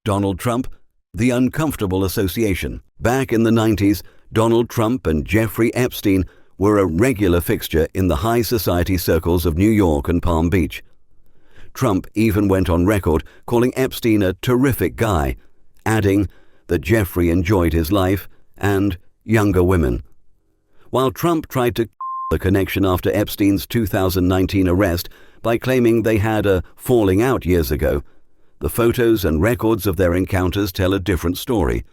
Donald Trump, the uncomfortable association. Back in the 90s, Donald Trump and Jeffrey Epstein were a regular fixture in the high society circles of New York and Palm Beach. Trump even went on record calling Epstein a terrific guy, adding that Jeffrey enjoyed his life and younger women. While Trump tried to the connection after Epstein's 2019 arrest by claiming they had a falling out years ago, the photos and records of their encounters tell a different story.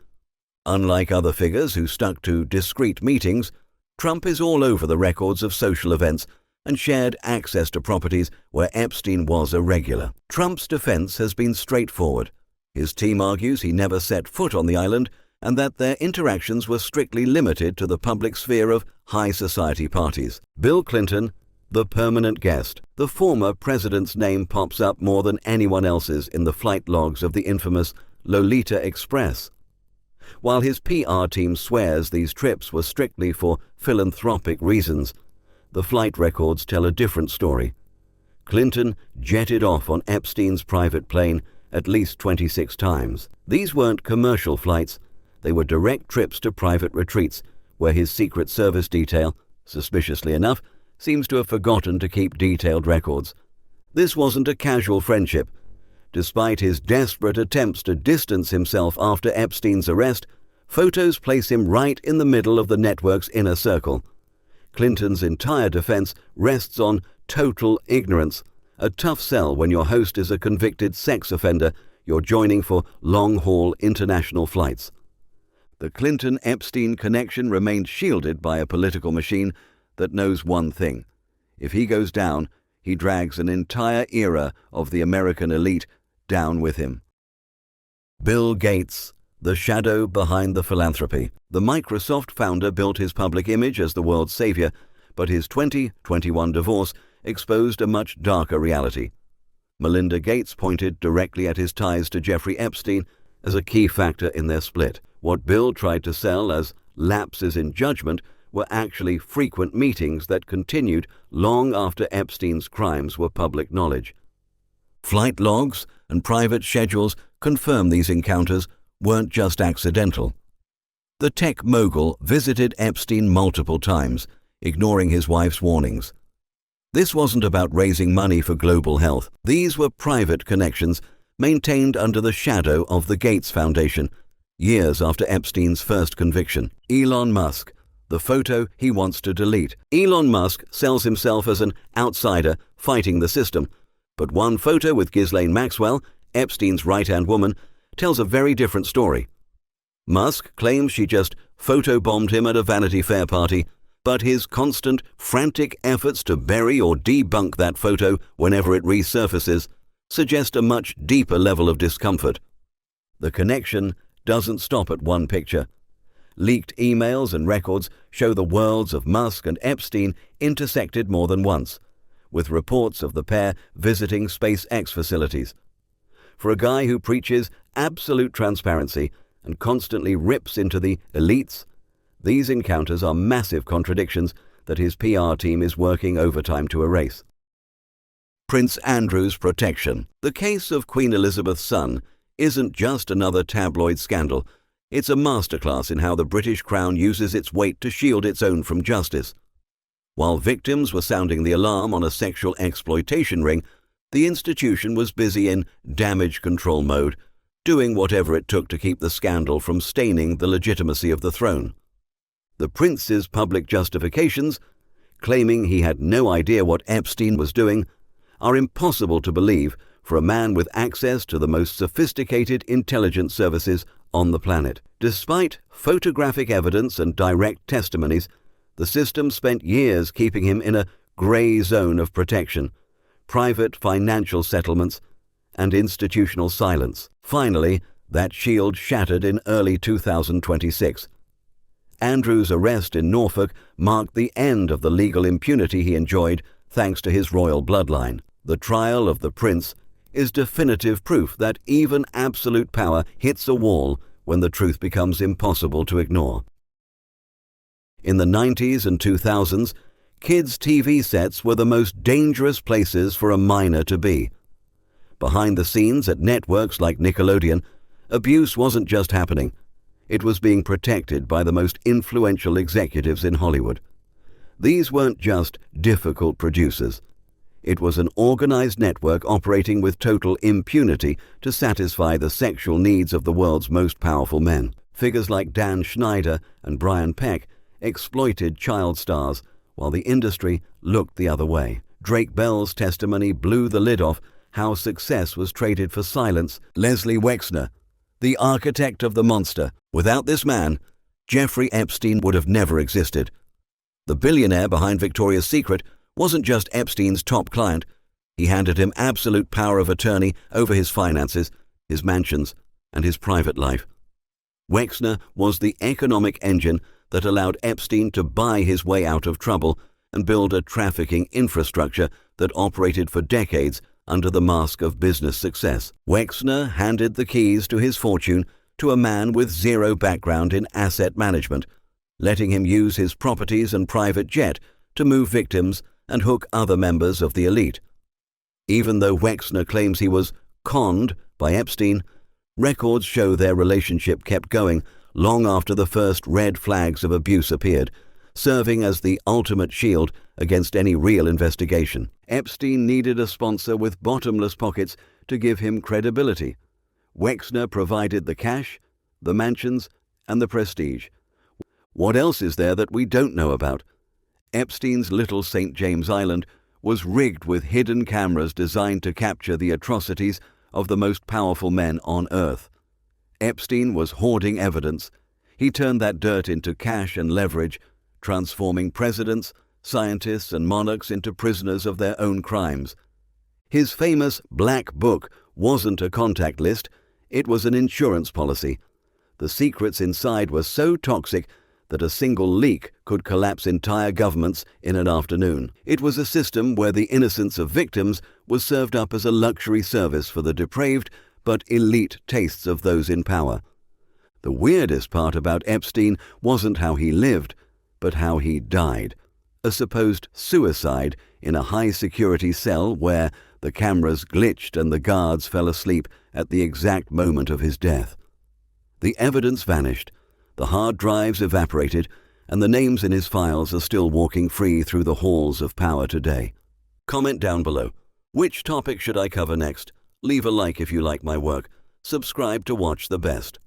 Unlike other figures who stuck to discreet meetings, Trump is all over the records of social events and shared access to properties where Epstein was a regular. Trump's defense has been straightforward. His team argues he never set foot on the island and that their interactions were strictly limited to the public sphere of high society parties. Bill Clinton, the permanent guest. The former president's name pops up more than anyone else's in the flight logs of the infamous Lolita Express. While his PR team swears these trips were strictly for philanthropic reasons, the flight records tell a different story. Clinton jetted off on Epstein's private plane at least 26 times. These weren't commercial flights. They were direct trips to private retreats, where his Secret Service detail, suspiciously enough, seems to have forgotten to keep detailed records. This wasn't a casual friendship. Despite his desperate attempts to distance himself after Epstein's arrest, photos place him right in the middle of the network's inner circle. Clinton's entire defense rests on total ignorance, a tough sell when your host is a convicted sex offender you're joining for long-haul international flights. The Clinton-Epstein connection remained shielded by a political machine that knows one thing. If he goes down, he drags an entire era of the American elite down with him. Bill Gates, the shadow behind the philanthropy. The Microsoft founder built his public image as the world's savior, but his 2021 divorce exposed a much darker reality. Melinda Gates pointed directly at his ties to Jeffrey Epstein as a key factor in their split. What Bill tried to sell as lapses in judgment were actually frequent meetings that continued long after Epstein's crimes were public knowledge. Flight logs and private schedules confirm these encounters weren't just accidental. The tech mogul visited Epstein multiple times, ignoring his wife's warnings. This wasn't about raising money for global health. These were private connections maintained under the shadow of the Gates Foundation, years after Epstein's first conviction. Elon Musk, the photo he wants to delete. Elon Musk sells himself as an outsider fighting the system, but one photo with Ghislaine Maxwell, Epstein's right-hand woman, tells a very different story. Musk claims she just photobombed him at a Vanity Fair party, but his constant, frantic efforts to bury or debunk that photo whenever it resurfaces suggest a much deeper level of discomfort. The connection doesn't stop at one picture. Leaked emails and records show the worlds of Musk and Epstein intersected more than once, with reports of the pair visiting SpaceX facilities. For a guy who preaches absolute transparency and constantly rips into the elites, these encounters are massive contradictions that his PR team is working overtime to erase. Prince Andrew's protection. The case of Queen Elizabeth's son isn't just another tabloid scandal. It's a masterclass in how the British Crown uses its weight to shield its own from justice. While victims were sounding the alarm on a sexual exploitation ring, the institution was busy in damage control mode, doing whatever it took to keep the scandal from staining the legitimacy of the throne. The prince's public justifications, claiming he had no idea what Epstein was doing, are impossible to believe for a man with access to the most sophisticated intelligence services on the planet. Despite photographic evidence and direct testimonies, the system spent years keeping him in a gray zone of protection, private financial settlements, and institutional silence. Finally, that shield shattered in early 2026. Andrew's arrest in Norfolk marked the end of the legal impunity he enjoyed thanks to his royal bloodline. The trial of the prince is definitive proof that even absolute power hits a wall when the truth becomes impossible to ignore. In the 90s and 2000s, kids' TV sets were the most dangerous places for a minor to be. Behind the scenes at networks like Nickelodeon, Abuse wasn't just happening. It was being protected by the most influential executives in Hollywood. These weren't just difficult producers. It was an organized network operating with total impunity to satisfy the sexual needs of the world's most powerful men. Figures like Dan Schneider and Brian Peck exploited child stars, while the industry looked the other way. Drake Bell's testimony blew the lid off how success was traded for silence. Leslie Wexner, the architect of the monster. Without this man, Jeffrey Epstein would have never existed. The billionaire behind Victoria's Secret wasn't just Epstein's top client. He handed him absolute power of attorney over his finances, his mansions, and his private life. Wexner was the economic engine that allowed Epstein to buy his way out of trouble and build a trafficking infrastructure that operated for decades under the mask of business success. Wexner handed the keys to his fortune to a man with zero background in asset management, letting him use his properties and private jet to move victims and hook other members of the elite. Even though Wexner claims he was conned by Epstein, records show their relationship kept going long after the first red flags of abuse appeared, serving as the ultimate shield against any real investigation. Epstein needed a sponsor with bottomless pockets to give him credibility. Wexner provided the cash, the mansions, and the prestige. What else is there that we don't know about? Epstein's little St. James Island was rigged with hidden cameras designed to capture the atrocities of the most powerful men on Earth. Epstein was hoarding evidence. He turned that dirt into cash and leverage, transforming presidents, scientists, and monarchs into prisoners of their own crimes. His famous Black Book wasn't a contact list, it was an insurance policy. The secrets inside were so toxic that a single leak could collapse entire governments in an afternoon. It was a system where the innocence of victims was served up as a luxury service for the depraved but elite tastes of those in power. The weirdest part about Epstein wasn't how he lived, but how he died. A supposed suicide in a high-security cell where the cameras glitched and the guards fell asleep at the exact moment of his death. The evidence vanished, the hard drives evaporated, and the names in his files are still walking free through the halls of power today. Comment down below. Which topic should I cover next? Leave a like if you like my work. Subscribe to watch the best.